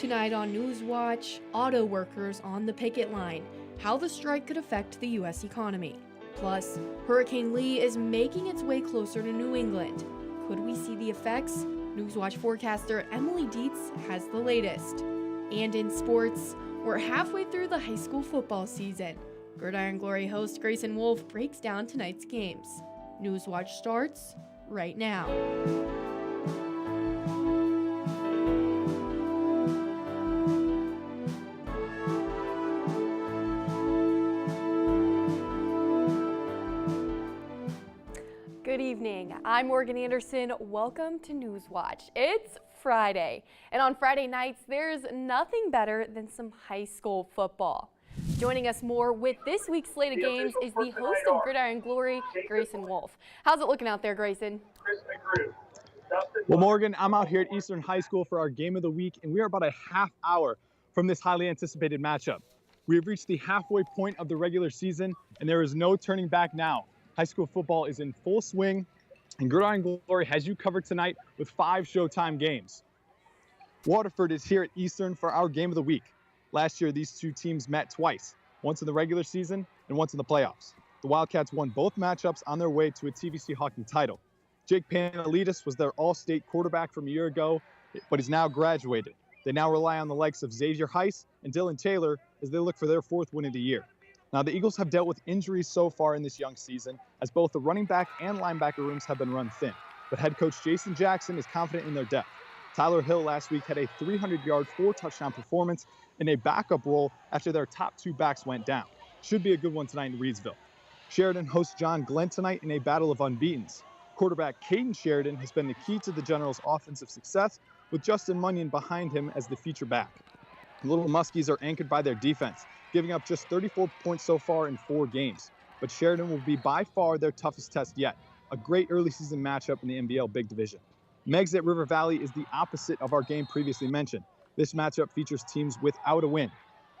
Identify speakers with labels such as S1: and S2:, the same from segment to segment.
S1: Tonight on Newswatch, auto workers on the picket line, how the strike could affect the U.S. economy. Plus, Hurricane Lee is making its way closer to New England. Could we see the effects? Newswatch forecaster Emily Dietz has the latest. And in sports, we're halfway through the high school football season. Gridiron Glory host Grayson Wolf breaks down tonight's games. Newswatch starts right now. Good evening. I'm Morgan Anderson. Welcome to Newswatch. It's Friday, and on Friday nights, there's nothing better than some high school football. Joining us more with this week's slate of games is the host of Gridiron Glory, Grayson Wolf. How's it looking out there, Grayson?
S2: Well, Morgan, I'm out here at Eastern High School for our game of the week, and we are about a half hour from this highly anticipated matchup. We have reached the halfway point of the regular season, and there is no turning back now. High school football is in full swing, and Gridiron Glory has you covered tonight with 5 Showtime games. Waterford is here at Eastern for our game of the week. Last year, these two teams met twice, once in the regular season and once in the playoffs. The Wildcats won both matchups on their way to a TVC hockey title. Jake Panelidis was their all-state quarterback from a year ago, but he's now graduated. They now rely on the likes of Xavier Heiss and Dylan Taylor as they look for their 4th win of the year. Now, the Eagles have dealt with injuries so far in this young season, as both the running back and linebacker rooms have been run thin. But head coach Jason Jackson is confident in their depth. Tyler Hill last week had a 300-yard, 4-touchdown performance in a backup role after their top 2 backs went down. Should be a good one tonight in Reedsville. Sheridan hosts John Glenn tonight in a battle of unbeatens. Quarterback Caden Sheridan has been the key to the Generals' offensive success, with Justin Munyon behind him as the feature back. The Little Muskies are anchored by their defense, giving up just 34 points so far in 4 games. But Sheridan will be by far their toughest test yet, a great early season matchup in the NBL Big Division. Megs at River Valley is the opposite of our game previously mentioned. This matchup features teams without a win.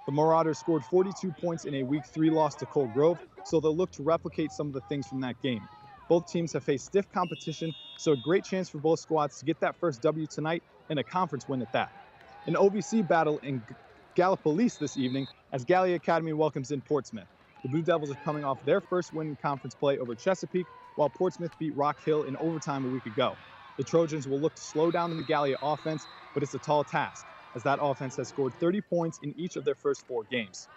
S2: The Marauders scored 42 points in a Week 3 loss to Cold Grove, so they'll look to replicate some of the things from that game. Both teams have faced stiff competition, so a great chance for both squads to get that first W tonight and a conference win at that. An OVC battle in Gallipolis this evening as Galley Academy welcomes in Portsmouth. The Blue Devils are coming off their first win in conference play over Chesapeake, while Portsmouth beat Rock Hill in overtime a week ago. The Trojans will look to slow down the Gallia offense, but it's a tall task, as that offense has scored 30 points in each of their first 4 games.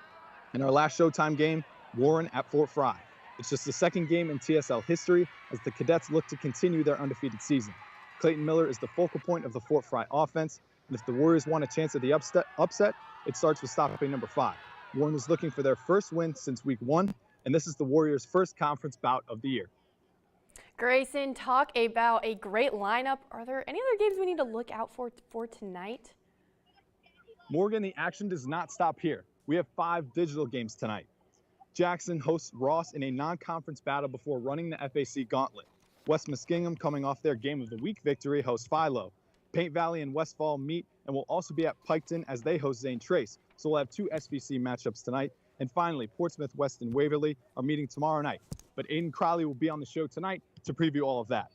S2: In our last Showtime game, Warren at Fort Fry. It's just the 2nd game in TSL history as the Cadets look to continue their undefeated season. Clayton Miller is the focal point of the Fort Fry offense, and if the Warriors want a chance at the upset, it starts with stopping number 5. Warren is looking for their first win since Week 1, and this is the Warriors' first conference bout of the year.
S1: Grayson, talk about a great lineup. Are there any other games we need to look out for tonight?
S2: Morgan, the action does not stop here. We have 5 digital games tonight. Jackson hosts Ross in a non-conference battle before running the FAC gauntlet. West Muskingum, coming off their Game of the Week victory, hosts Philo. Paint Valley and Westfall meet and will also be at Piketon as they host Zane Trace. So we'll have 2 SVC matchups tonight. And finally, Portsmouth West and Waverly are meeting tomorrow night. But Aiden Crowley will be on the show tonight to preview all of that.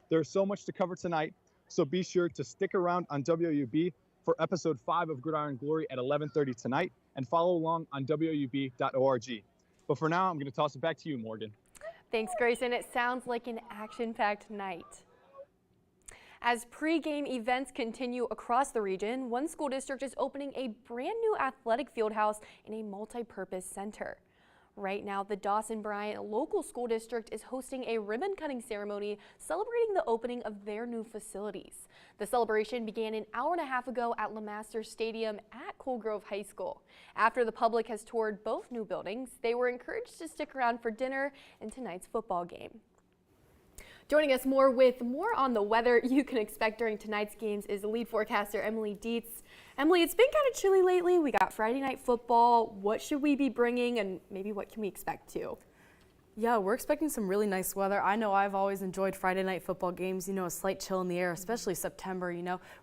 S2: There's so much to cover tonight, so be sure to stick around on WOUB for episode 5 of Gridiron Glory at 11:30 tonight and follow along on WOUB.org. But for now, I'm going to toss it back to you, Morgan.
S1: Thanks, Grayson. It sounds like an action-packed night. As pre-game events continue across the region, one school district is opening a brand new athletic field house in a multi-purpose center. Right now, the Dawson Bryant local school district is hosting a ribbon-cutting ceremony celebrating the opening of their new facilities. The celebration began an hour and a half ago at LeMaster Stadium at Cold Grove High School. After the public has toured both new buildings, they were encouraged to stick around for dinner and tonight's football game. Joining us with more on the weather you can expect during tonight's games is lead forecaster Emily Dietz. Emily, it's been kind of chilly lately. We got Friday night football. What should we be bringing, and maybe what can we expect too?
S3: Yeah, we're expecting some really nice weather. I know I've always enjoyed Friday night football games, a slight chill in the air, especially September,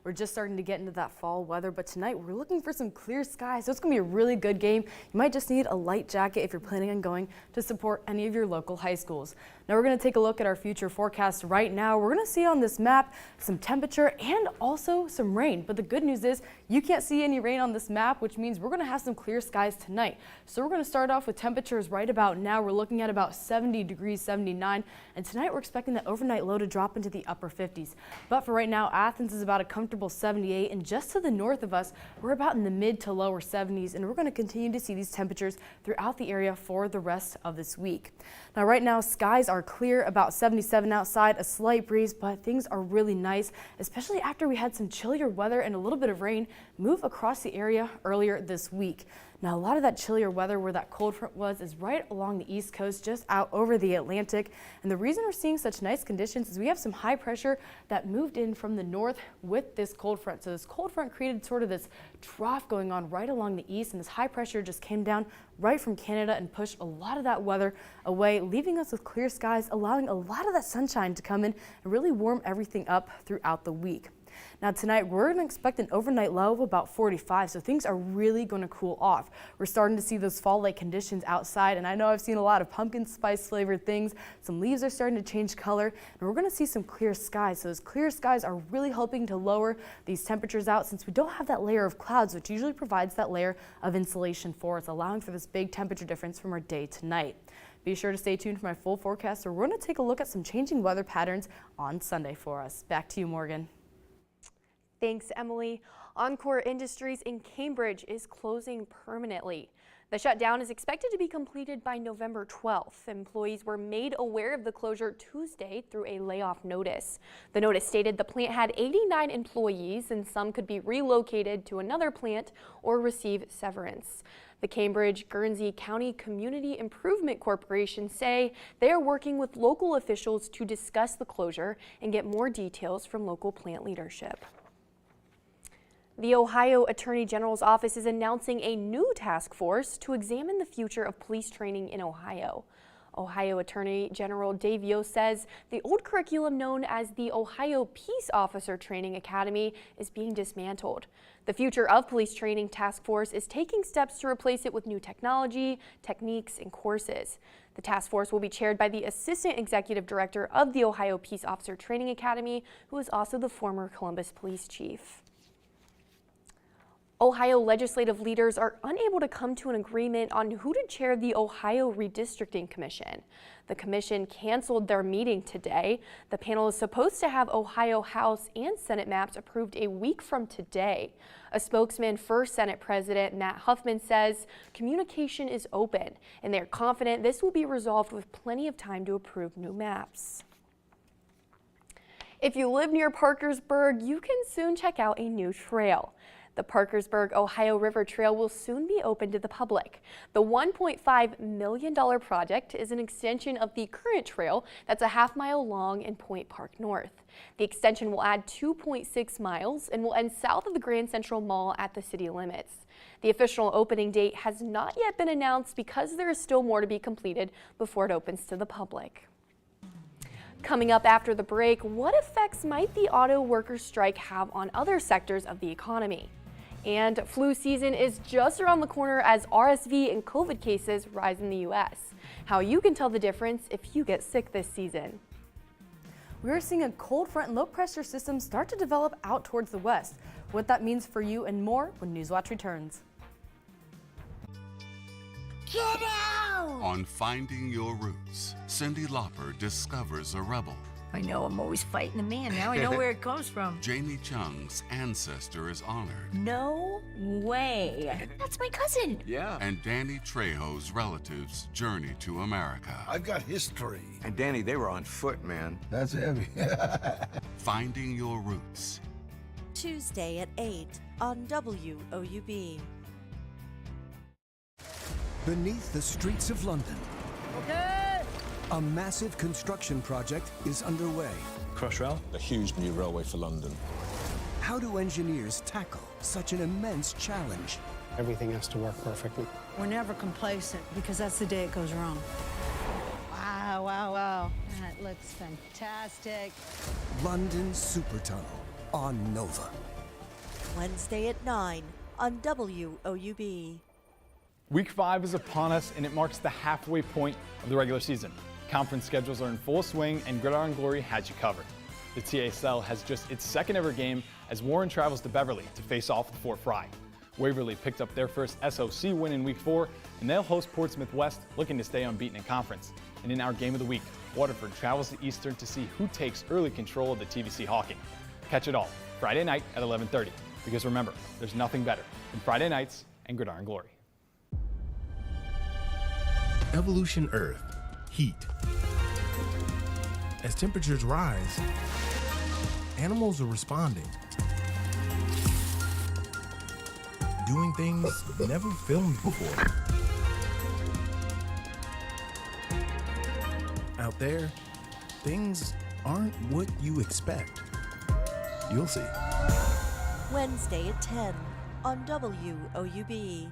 S3: We're just starting to get into that fall weather, but tonight we're looking for some clear skies, so it's going to be a really good game. You might just need a light jacket if you're planning on going to support any of your local high schools. Now we're going to take a look at our future forecast right now. We're going to see on this map some temperature and also some rain, but the good news is you can't see any rain on this map, which means we're going to have some clear skies tonight. So we're going to start off with temperatures right about now. We're looking at about 70 degrees, 79, and tonight we're expecting the overnight low to drop into the upper 50s. But for right now, Athens is about a comfortable 78, and just to the north of us, we're about in the mid to lower 70s, and we're going to continue to see these temperatures throughout the area for the rest of this week. Now right now, skies are clear, about 77 outside, a slight breeze, but things are really nice, especially after we had some chillier weather and a little bit of rain move across the area earlier this week. Now, a lot of that chillier weather where that cold front was is right along the east coast, just out over the Atlantic. And the reason we're seeing such nice conditions is we have some high pressure that moved in from the north with this cold front. So this cold front created sort of this trough going on right along the east, and this high pressure just came down right from Canada and pushed a lot of that weather away, leaving us with clear skies, allowing a lot of that sunshine to come in and really warm everything up throughout the week. Now tonight we're going to expect an overnight low of about 45, so things are really going to cool off. We're starting to see those fall-like conditions outside, and I know I've seen a lot of pumpkin spice flavored things. Some leaves are starting to change color, and we're going to see some clear skies. So those clear skies are really helping to lower these temperatures out since we don't have that layer of clouds, which usually provides that layer of insulation for us, allowing for this big temperature difference from our day to night. Be sure to stay tuned for my full forecast, so we're going to take a look at some changing weather patterns on Sunday for us. Back to you, Morgan.
S1: Thanks, Emily. Encore Industries in Cambridge is closing permanently. The shutdown is expected to be completed by November 12th. Employees were made aware of the closure Tuesday through a layoff notice. The notice stated the plant had 89 employees and some could be relocated to another plant or receive severance. The Cambridge-Guernsey County Community Improvement Corporation say they are working with local officials to discuss the closure and get more details from local plant leadership. The Ohio Attorney General's office is announcing a new task force to examine the future of police training in Ohio. Ohio Attorney General Dave Yost says the old curriculum known as the Ohio Peace Officer Training Academy is being dismantled. The Future of Police Training Task Force is taking steps to replace it with new technology, techniques, and courses. The task force will be chaired by the Assistant Executive Director of the Ohio Peace Officer Training Academy, who is also the former Columbus Police Chief. Ohio legislative leaders are unable to come to an agreement on who to chair the Ohio Redistricting Commission. The commission canceled their meeting today. The panel is supposed to have Ohio House and Senate maps approved a week from today. A spokesman for Senate President Matt Huffman says communication is open and they're confident this will be resolved with plenty of time to approve new maps. If you live near Parkersburg, you can soon check out a new trail. The Parkersburg Ohio River Trail will soon be open to the public. The $1.5 million project is an extension of the current trail that's a half-mile long in Point Park North. The extension will add 2.6 miles and will end south of the Grand Central Mall at the city limits. The official opening date has not yet been announced because there is still more to be completed before it opens to the public. Coming up after the break, what effects might the auto workers' strike have on other sectors of the economy? And flu season is just around the corner as RSV and COVID cases rise in the U.S. How you can tell the difference if you get sick this season.
S3: We're seeing a cold front and low pressure system start to develop out towards the west. What that means for you and more when Newswatch returns.
S4: Get out!
S5: On Finding Your Roots, Cyndi Lauper discovers a rebel.
S4: I know I'm always fighting the man. Now I know where it comes from.
S5: Jamie Chung's ancestor is honored.
S4: No way. That's my cousin.
S6: Yeah.
S5: And Danny Trejo's relatives journey to America.
S6: I've got history.
S7: And Danny, they were on foot, man.
S6: That's heavy.
S5: Finding Your Roots.
S8: Tuesday at 8 on WOUB.
S9: Beneath the streets of London,
S4: Okay.
S9: a massive construction project is underway.
S10: Crossrail, a huge new railway for London.
S9: How do engineers tackle such an immense challenge?
S11: Everything has to work perfectly.
S12: We're never complacent because that's the day it goes wrong.
S4: Wow. looks fantastic.
S9: London Supertunnel on Nova.
S8: Wednesday at 9 on WOUB.
S2: Week 5 is upon us, and it marks the halfway point of the regular season. Conference schedules are in full swing, and Gridiron Glory has you covered. The TSL has just its second ever game as Warren travels to Beverly to face off with Fort Fry. Waverly picked up their first SOC win in Week 4, and they'll host Portsmouth West, looking to stay unbeaten in conference. And in our game of the week, Waterford travels to Eastern to see who takes early control of the TVC Hawking. Catch it all Friday night at 11:30, because remember, there's nothing better than Friday nights and Gridiron Glory.
S6: Evolution Earth, heat. As temperatures rise, animals are responding, doing things never filmed before. Out there, things aren't what you expect. You'll see.
S8: Wednesday at 10 on WOUB.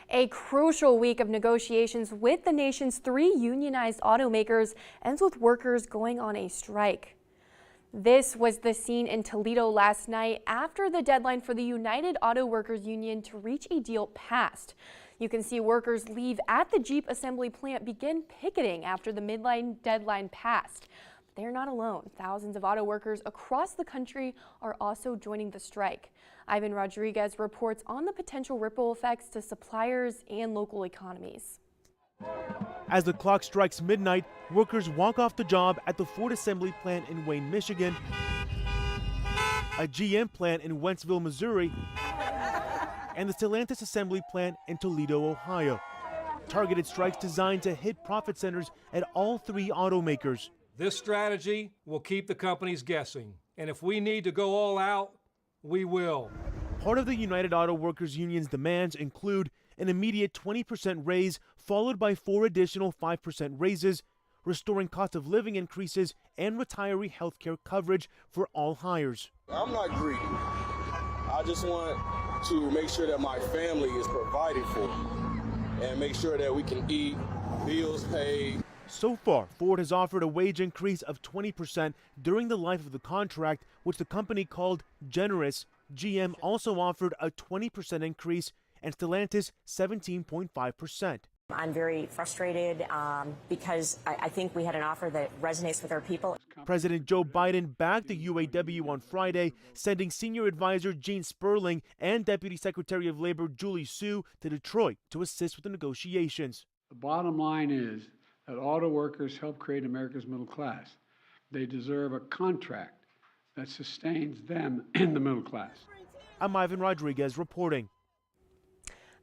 S1: A crucial week of negotiations with the nation's 3 unionized automakers ends with workers going on a strike. This was the scene in Toledo last night after the deadline for the United Auto Workers Union to reach a deal passed. You can see workers leave at the Jeep assembly plant begin picketing after the midline deadline passed. They're not alone. Thousands of auto workers across the country are also joining the strike. Ivan Rodriguez reports on the potential ripple effects to suppliers and local economies.
S11: As the clock strikes midnight, workers walk off the job at the Ford assembly plant in Wayne, Michigan, a GM plant in Wentzville, Missouri, and the Stellantis assembly plant in Toledo, Ohio. Targeted strikes designed to hit profit centers at all 3 automakers.
S12: This strategy will keep the companies guessing, and if we need to go all out, we will.
S11: Part of the United Auto Workers Union's demands include an immediate 20% raise, followed by 4 additional 5% raises, restoring cost of living increases, and retiree health care coverage for all hires.
S13: I'm not greedy. I just want to make sure that my family is provided for and make sure that we can eat, bills paid.
S11: So far, Ford has offered a wage increase of 20% during the life of the contract, which the company called generous. GM also offered a 20% increase, and Stellantis 17.5%.
S14: I'm very frustrated because I think we had an offer that resonates with our people.
S11: President Joe Biden backed the UAW on Friday, sending senior advisor Gene Sperling and Deputy Secretary of Labor Julie Su to Detroit to assist with the negotiations.
S15: The bottom line is that auto workers help create America's middle class. They deserve a contract that sustains them in the middle class.
S11: I'm Ivan Rodriguez reporting.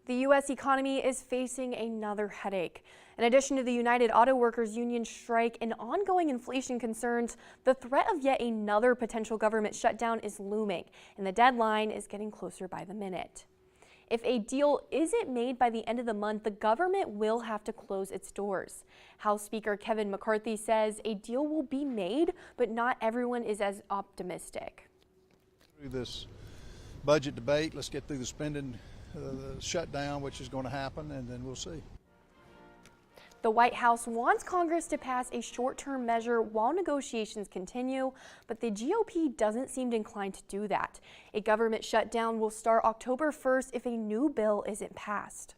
S1: The U.S. economy is facing another headache. In addition to the United Auto Workers Union strike and ongoing inflation concerns, the threat of yet another potential government shutdown is looming, and the deadline is getting closer by the minute. If a deal isn't made by the end of the month, the government will have to close its doors. House Speaker Kevin McCarthy says a deal will be made, but not everyone is as optimistic.
S16: Through this budget debate, let's get through the spending shutdown, which is going to happen, and then we'll see.
S1: The White House wants Congress to pass a short-term measure while negotiations continue, but the GOP doesn't seem inclined to do that. A government shutdown will start October 1st if a new bill isn't passed.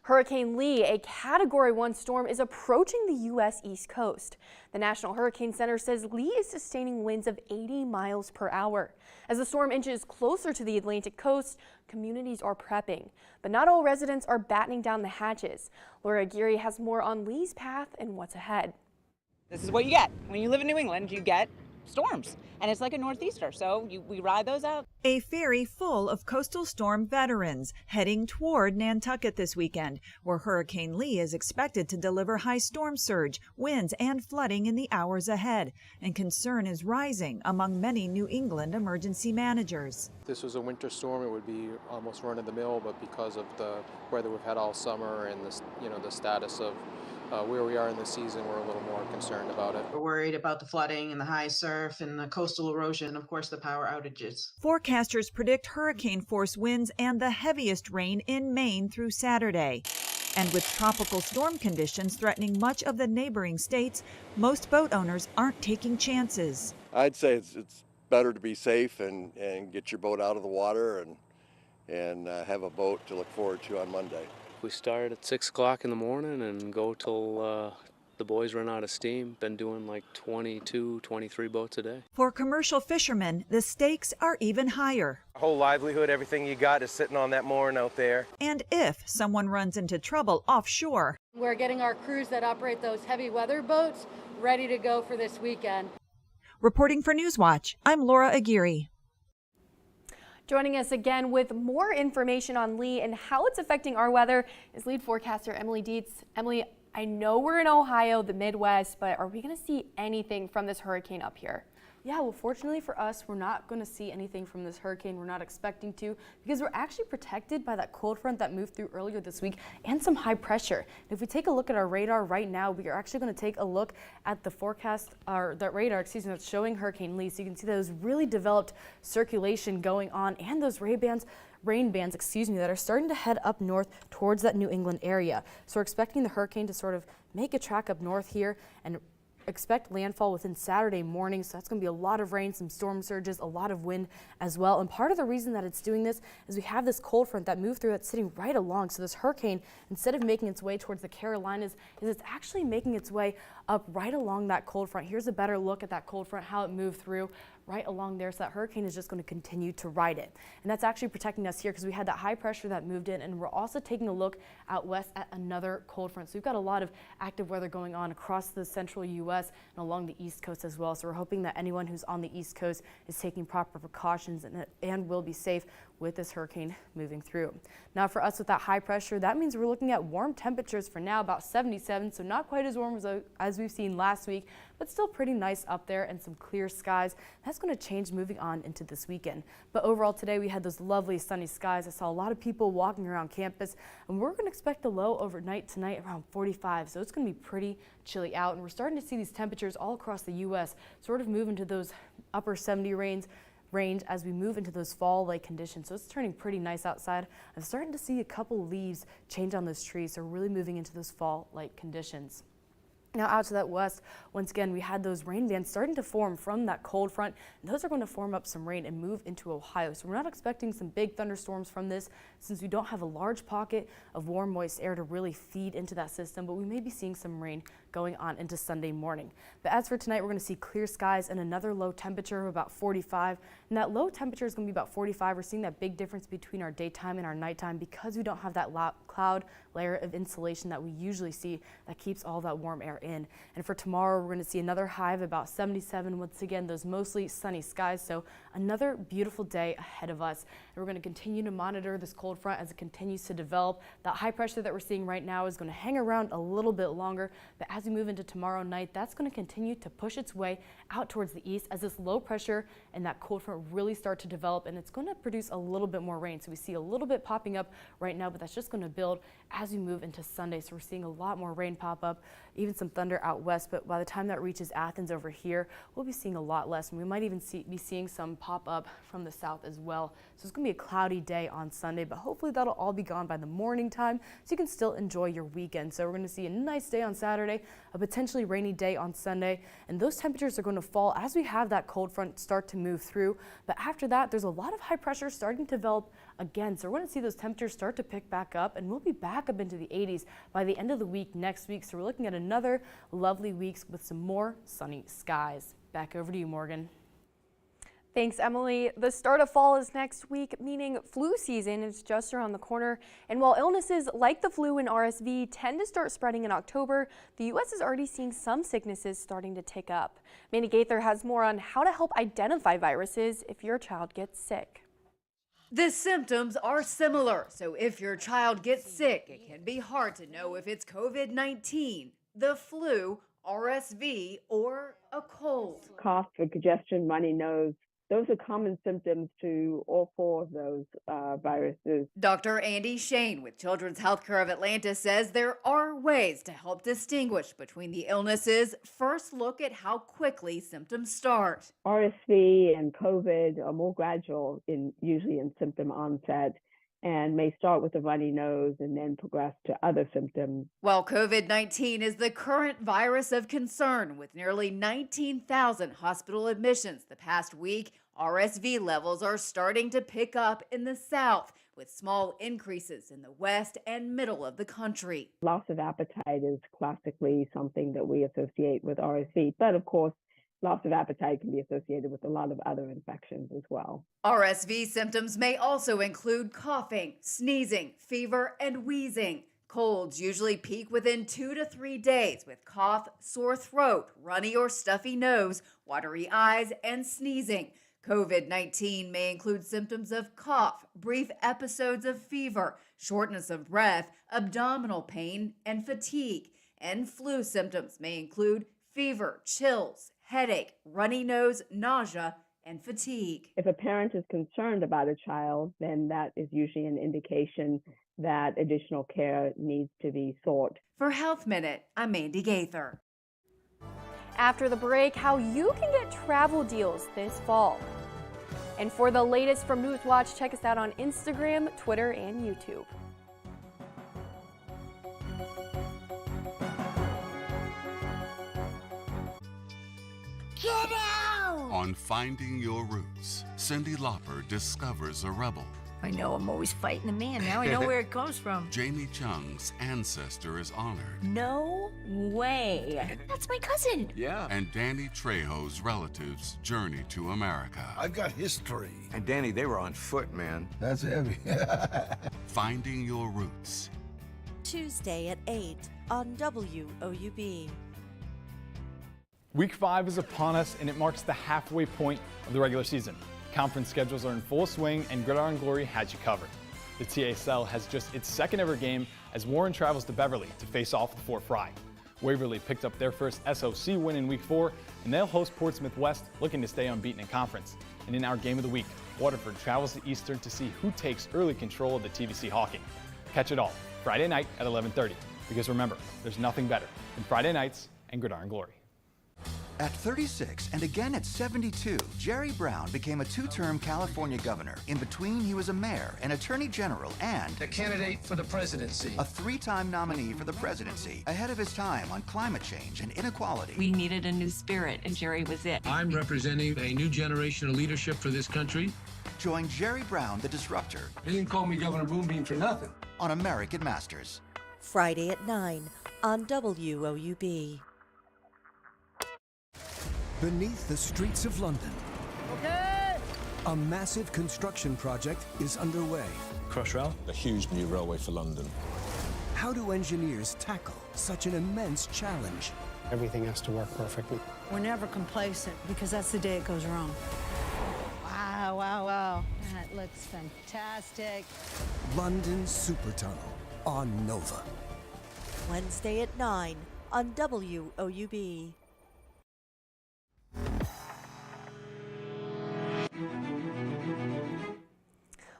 S1: Hurricane Lee, a Category 1 storm, is approaching the U.S. East Coast. The National Hurricane Center says Lee is sustaining winds of 80 miles per hour. As the storm inches closer to the Atlantic coast, communities are prepping. But not all residents are battening down the hatches. Laura Geary has more on Lee's path and what's ahead.
S17: This is what you get. When you live in New England, you get storms. And it's like a northeaster, so we ride those out.
S18: A ferry full of coastal storm veterans heading toward Nantucket this weekend, where Hurricane Lee is expected to deliver high storm surge, winds, and flooding in the hours ahead. And concern is rising among many New England emergency managers.
S19: If this was a winter storm, it would be almost run-of-the-mill, but because of the weather we've had all summer and the status of where we are in the season, we're a little more concerned about it.
S20: We're worried about the flooding and the high surf and the coastal erosion, and of course the power outages.
S18: Forecasters predict hurricane-force winds and the heaviest rain in Maine through Saturday. And with tropical storm conditions threatening much of the neighboring states, most boat owners aren't taking chances.
S21: I'd say it's better to be safe and get your boat out of the water and have a boat to look forward to on Monday.
S22: We start at 6 o'clock in the morning and go till the boys run out of steam. Been doing like 22, 23 boats a day.
S18: For commercial fishermen, the stakes are even higher.
S23: Whole livelihood, everything you got is sitting on that mooring out there.
S18: And if someone runs into trouble offshore,
S24: we're getting our crews that operate those heavy weather boats ready to go for this weekend.
S18: Reporting for Newswatch, I'm Laura Aguirre.
S1: Joining us again with more information on Lee and how it's affecting our weather is lead forecaster Emily Dietz. Emily, I know we're in Ohio, the Midwest, but are we going to see anything from this hurricane up here?
S3: Yeah, well, fortunately for us, we're not going to see anything from this hurricane. We're not expecting to, because we're actually protected by that cold front that moved through earlier this week and some high pressure. And if we take a look at our radar right now, we are actually going to take a look at the forecast, or that radar, that's showing Hurricane Lee. So you can see those really developed circulation going on and those rain bands, that are starting to head up north towards that New England area. So we're expecting the hurricane to sort of make a track up north here and expect landfall within Saturday morning, so that's going to be a lot of rain, some storm surges, a lot of wind as well. And part of the reason that it's doing this is we have this cold front that moved through that's sitting right along. So this hurricane, instead of making its way towards the Carolinas, it's actually making its way up right along that cold front. Here's a better look at that cold front, how it moved through right along there. So that hurricane is just going to continue to ride it. And that's actually protecting us here because we had that high pressure that moved in, and we're also taking a look out west at another cold front. So we've got a lot of active weather going on across the central U.S. and along the East Coast as well. So we're hoping that anyone who's on the East Coast is taking proper precautions and will be safe with this hurricane moving through. Now for us with that high pressure, that means we're looking at warm temperatures for now, about 77, so not quite as warm as we've seen last week, but still pretty nice up there and some clear skies. That's going to change moving on into this weekend. But overall today we had those lovely sunny skies. I saw a lot of people walking around campus, and we're going to expect a low overnight tonight around 45, so it's going to be pretty chilly out. And we're starting to see these temperatures all across the U.S. sort of move into those upper 70 range as we move into those fall-like conditions. So it's turning pretty nice outside. I'm starting to see a couple leaves change on those trees, so we're really moving into those fall-like conditions. Now out to that west, once again, we had those rain bands starting to form from that cold front, and those are going to form up some rain and move into Ohio. So we're not expecting some big thunderstorms from this since we don't have a large pocket of warm, moist air to really feed into that system, but we may be seeing some rain going on into Sunday morning. But as for tonight, we're going to see clear skies and another low temperature of about 45. And that low temperature is going to be about 45. We're seeing that big difference between our daytime and our nighttime because we don't have that cloud layer of insulation that we usually see that keeps all that warm air in. And for tomorrow, we're going to see another high of about 77. Once again, those mostly sunny skies. So another beautiful day ahead of us. And we're going to continue to monitor this cold front as it continues to develop. That high pressure that we're seeing right now is going to hang around a little bit longer. But as we move into tomorrow night, that's going to continue to push its way out towards the east as this low pressure and that cold front really start to develop, and it's going to produce a little bit more rain. So we see a little bit popping up right now, but that's just going to build as we move into Sunday. So we're seeing a lot more rain pop up, even some thunder out west, but by the time that reaches Athens over here, we'll be seeing a lot less, and we might even be seeing some pop up from the south as well. So it's going to be a cloudy day on Sunday, but hopefully that'll all be gone by the morning time so you can still enjoy your weekend. So we're going to see a nice day on Saturday, a potentially rainy day on Sunday, and those temperatures are going to fall as we have that cold front start to move through. But after that, there's a lot of high pressure starting to develop again. So we're going to see those temperatures start to pick back up, and we'll be back up into the 80s by the end of the week next week. So we're looking at another lovely week with some more sunny skies. Back over to you, Morgan.
S1: Thanks, Emily. The start of fall is next week, meaning flu season is just around the corner. And while illnesses like the flu and RSV tend to start spreading in October, the U.S. is already seeing some sicknesses starting to tick up. Mandy Gaither has more on how to help identify viruses if your child gets sick.
S25: The symptoms are similar, so if your child gets sick, it can be hard to know if it's COVID-19, the flu, RSV, or a cold.
S26: Cough, congestion, runny nose,
S4: those are common symptoms to all four of those viruses.
S25: Dr. Andy Shane with Children's Healthcare of Atlanta says there are ways to help distinguish between the illnesses. First, look at how quickly symptoms start.
S4: RSV and COVID are more gradual usually in symptom onset, and may start with a runny nose and then progress to other symptoms.
S25: While COVID-19 is the current virus of concern, with nearly 19,000 hospital admissions the past week, RSV levels are starting to pick up in the South, with small increases in the west and middle of the country.
S4: Loss of appetite is classically something that we associate with RSV, but of course, loss of appetite can be associated with a lot of other infections as well.
S25: RSV symptoms may also include coughing, sneezing, fever, and wheezing. Colds usually peak within 2 to 3 days with cough, sore throat, runny or stuffy nose, watery eyes, and sneezing. COVID-19 may include symptoms of cough, brief episodes of fever, shortness of breath, abdominal pain, and fatigue. And flu symptoms may include fever, chills, headache, runny nose, nausea, and fatigue.
S4: If a parent is concerned about a child, then that is usually an indication that additional care needs to be sought.
S25: For Health Minute, I'm Mandy Gaither.
S1: After the break, how you can get travel deals this fall. And for the latest from Newswatch, check us out on Instagram, Twitter, and YouTube.
S5: Get out! On Finding Your Roots, Cyndi Lauper discovers a rebel.
S7: I know I'm always fighting the man. Now I know where it comes from.
S5: Jamie Chung's ancestor is honored.
S7: No way. That's my cousin.
S5: Yeah. And Danny Trejo's relatives journey to America.
S9: I've got history.
S10: And Danny, they were on foot, man.
S9: That's heavy.
S5: Finding Your Roots.
S8: Tuesday at 8 on WOUB.
S2: Week 5 is upon us, and it marks the halfway point of the regular season. Conference schedules are in full swing, and Gridiron Glory has you covered. The TSL has just its second ever game as Warren travels to Beverly to face off with Fort Fry. Waverly picked up their first SOC win in Week 4, and they'll host Portsmouth West, looking to stay unbeaten in conference. And in our game of the week, Waterford travels to Eastern to see who takes early control of the TVC Hawking. Catch it all Friday night at 11:30, because remember, there's nothing better than Friday nights and Gridiron Glory.
S26: At 36 and again at 72, Jerry Brown became a two-term California governor. In between, he was a mayor, an attorney general, and
S27: a candidate for the presidency.
S26: A three-time nominee for the presidency, ahead of his time on climate change and inequality.
S28: We needed a new spirit, and Jerry was it.
S27: I'm representing a new generation of leadership for this country.
S26: Join Jerry Brown, the disruptor.
S27: They didn't call me Governor Boombeam for nothing.
S26: On American Masters.
S8: Friday at 9 on WOUB.
S6: Beneath the streets of London, a massive construction project is underway.
S29: Crossrail, a huge new railway for London.
S6: How do engineers tackle such an immense challenge?
S30: Everything has to work perfectly.
S7: We're never complacent because that's the day it goes wrong. Wow, wow, wow. That looks fantastic.
S6: London Supertunnel on Nova.
S8: Wednesday at 9 on WOUB.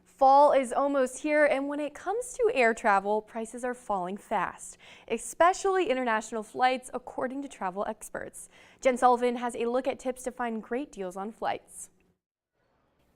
S1: Fall is almost here, and when it comes to air travel, prices are falling fast, especially international flights, according to travel experts. Jen Sullivan has a look at tips to find great deals on flights.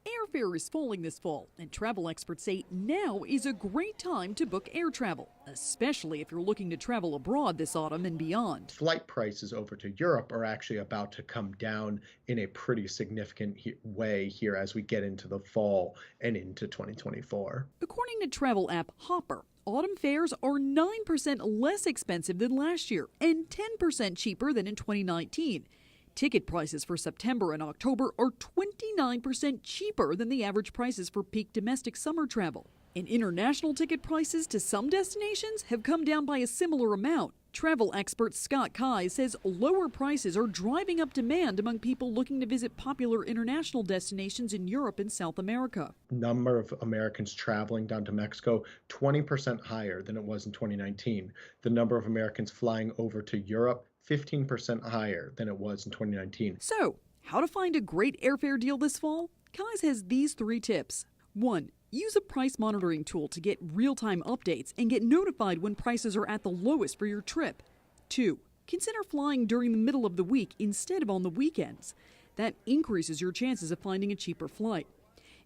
S31: Airfare is falling this fall, and travel experts say now is a great time to book air travel, especially if you're looking to travel abroad this autumn and beyond.
S32: Flight prices over to Europe are actually about to come down in a pretty significant way here as we get into the fall and into 2024.
S31: According to travel app Hopper, autumn fares are 9% less expensive than last year and 10% cheaper than in 2019. Ticket prices for September and October are 29% cheaper than the average prices for peak domestic summer travel. And international ticket prices to some destinations have come down by a similar amount. Travel expert Scott Kai says lower prices are driving up demand among people looking to visit popular international destinations in Europe and South America.
S32: Number of Americans traveling down to Mexico, 20% higher than it was in 2019. The number of Americans flying over to Europe, 15% higher than it was in 2019.
S31: So, How to find a great airfare deal this fall? Kai's has these 3 tips. 1. Use a price monitoring tool to get real-time updates and get notified when prices are at the lowest for your trip. 2. Consider flying during the middle of the week instead of on the weekends. That increases your chances of finding a cheaper flight.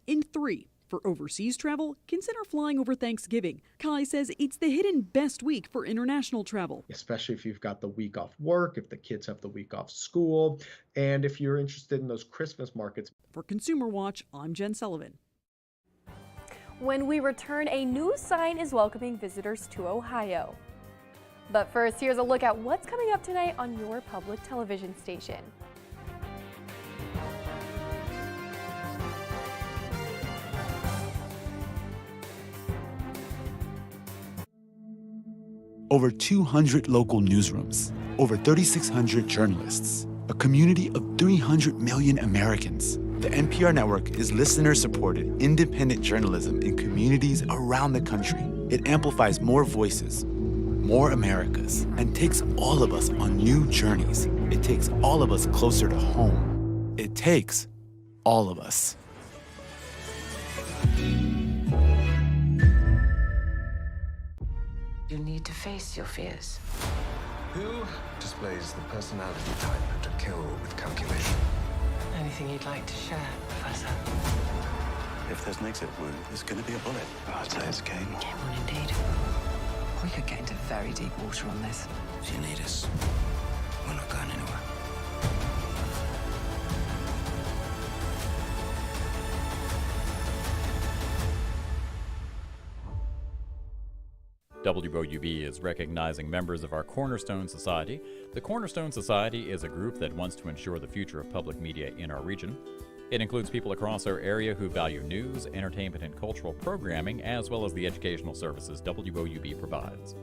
S31: And 3. For overseas travel, consider flying over Thanksgiving. Kai says it's the hidden best week for international travel.
S32: Especially if you've got the week off work, if the kids have the week off school, and if you're interested in those Christmas markets.
S31: For Consumer Watch, I'm Jen Sullivan.
S1: When we return, a new sign is welcoming visitors to Ohio. But first, here's a look at what's coming up tonight on your public television station.
S9: Over 200 local newsrooms, over 3,600 journalists, a community of 300 million Americans. The NPR network is listener-supported, independent journalism in communities around the country. It amplifies more voices, more Americas, and takes all of us on new journeys. It takes all of us closer to home. It takes all of us.
S28: You need to face your fears.
S10: Who displays the personality type to kill with calculation?
S28: Anything you'd like to share, Professor?
S11: If there's an exit wound, there's going to be a bullet. I'd say it's game.
S28: Game on, indeed. We could get into very deep water on this.
S11: If you need us, we're not going anywhere.
S12: WOUB is recognizing members of our Cornerstone Society. The Cornerstone Society is a group that wants to ensure the future of public media in our region. It includes people across our area who value news, entertainment, and cultural programming, as well as the educational services WOUB provides.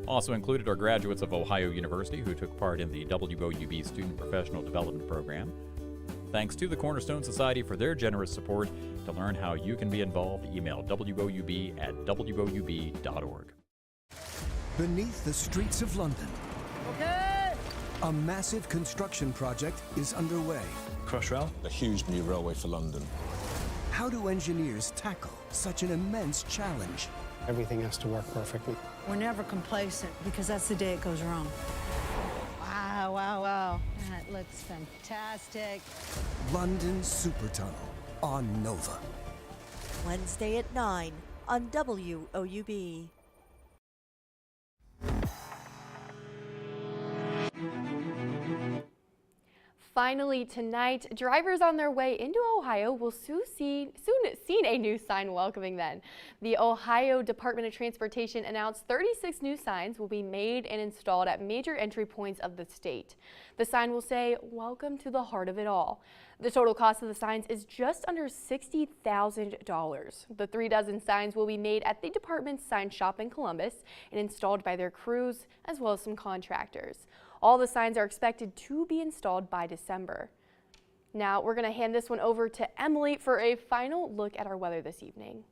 S12: Also included are graduates of Ohio University who took part in the WOUB Student Professional Development Program. Thanks to the Cornerstone Society for their generous support. To learn how you can be involved, email woub@woub.org.
S6: Beneath the streets of London, a massive construction project is underway.
S29: Crossrail, a huge new railway for London.
S6: How do engineers tackle such an immense challenge?
S30: Everything has to work perfectly.
S7: We're never complacent because that's the day it goes wrong. Wow, wow, wow. That looks fantastic.
S6: London Supertunnel on Nova.
S8: Wednesday at 9 on WOUB.
S1: Finally tonight, drivers on their way into Ohio will soon see a new sign welcoming them. The Ohio Department of Transportation announced 36 new signs will be made and installed at major entry points of the state. The sign will say, "Welcome to the heart of it all." The total cost of the signs is just under $60,000. The 3 dozen signs will be made at the department's sign shop in Columbus and installed by their crews as well as some contractors. All the signs are expected to be installed by December. Now we're going to hand this one over to Emily for a final look at our weather this evening.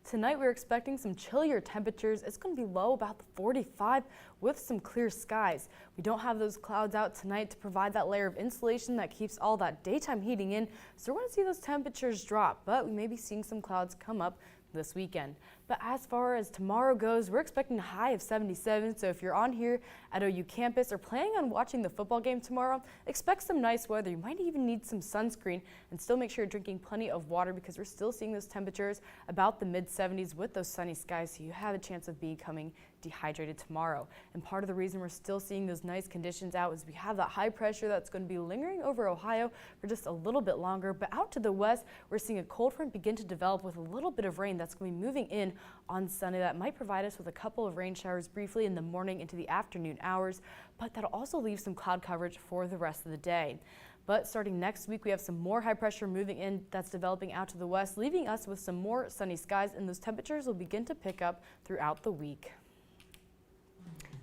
S3: Tonight we're expecting some chillier temperatures. It's going to be low, about 45, with some clear skies. We don't have those clouds out tonight to provide that layer of insulation that keeps all that daytime heating in, so we're going to see those temperatures drop, but we may be seeing some clouds come up this weekend. But as far as tomorrow goes, we're expecting a high of 77, so if you're on here at OU campus or planning on watching the football game tomorrow, expect some nice weather. You might even need some sunscreen, and still make sure you're drinking plenty of water because we're still seeing those temperatures about the mid-70s with those sunny skies, so you have a chance of becoming dehydrated tomorrow. And part of the reason we're still seeing those nice conditions out is we have that high pressure that's going to be lingering over Ohio for just a little bit longer. But out to the west, we're seeing a cold front begin to develop with a little bit of rain that's going to be moving in on Sunday. That might provide us with a couple of rain showers briefly in the morning into the afternoon hours, but that'll also leave some cloud coverage for the rest of the day. But starting next week, we have some more high pressure moving in that's developing out to the west, leaving us with some more sunny skies, and those temperatures will begin to pick up throughout the week.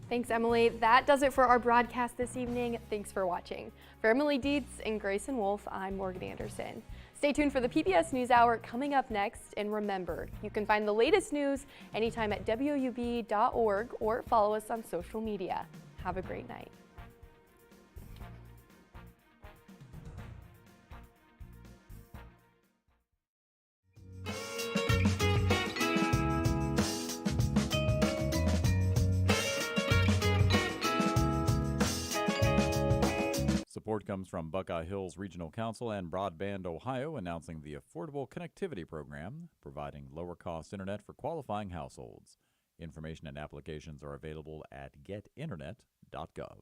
S1: Thanks, Emily. That does it for our broadcast this evening. Thanks for watching. For Emily Dietz and Grayson Wolf, I'm Morgan Anderson. Stay tuned for the PBS NewsHour coming up next. And remember, you can find the latest news anytime at WOUB.org or follow us on social media. Have a great night.
S12: Support comes from Buckeye Hills Regional Council and Broadband Ohio, announcing the Affordable Connectivity Program, providing lower-cost internet for qualifying households. Information and applications are available at getinternet.gov.